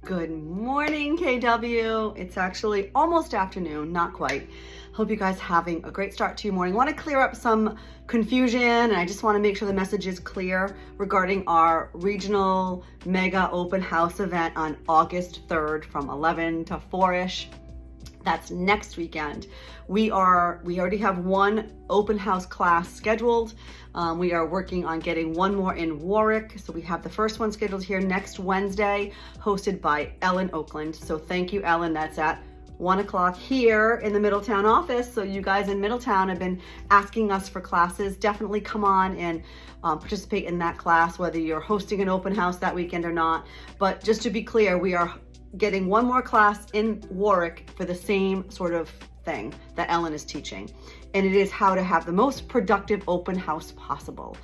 Good morning, KW. It's actually almost afternoon, not quite. Hope you guys having a great start to your morning. I want to clear up some confusion, and I just want to make sure the message is clear regarding our regional Mega Open House event on August 3rd from 11 to 4-ish. That's next weekend. We already have one open house class scheduled. We are working on getting one more in Warwick. So we have the first one scheduled here next Wednesday, hosted by Ellen Oakland. So thank you, Ellen. That's at 1 o'clock here in the Middletown office. So you guys in Middletown have been asking us for classes. Definitely come on and participate in that class, whether you're hosting an open house that weekend or not. But just to be clear, we are getting one more class in Warwick for the same sort of thing that Ellen is teaching. And it is how to have the most productive open house possible.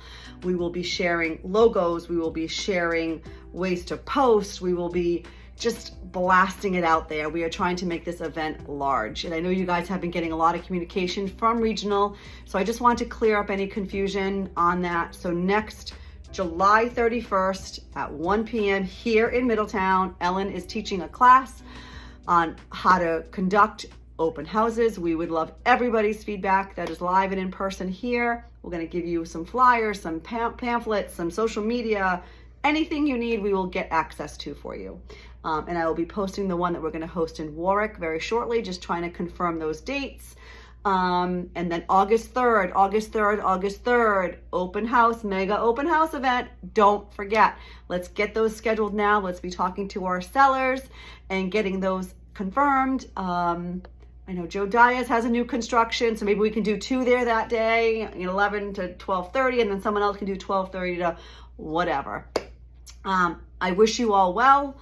We will be sharing logos, we will be sharing ways to post, we will be just blasting it out there. We are trying to make this event large. And I know you guys have been getting a lot of communication from regional, so I just want to clear up any confusion on that. So next July 31st at 1 p.m. here in Middletown, Ellen is teaching a class on how to conduct open houses. We would love everybody's feedback that is live and in person here. We're going to give you some flyers, some pamphlets, some social media, anything you need, we will get access to for you. And I will be posting the one that we're going to host in Warwick very shortly, just trying to confirm those dates. And then August 3rd, open house, Mega Open House event. Don't forget, let's get those scheduled now. Let's be talking to our sellers and getting those confirmed. I know Joe Diaz has a new construction, so maybe we can do 2 there that day, 11 to 12:30, and then someone else can do 12:30 to whatever. I wish you all well.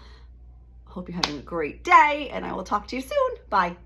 Hope you're having a great day, and I will talk to you soon. Bye.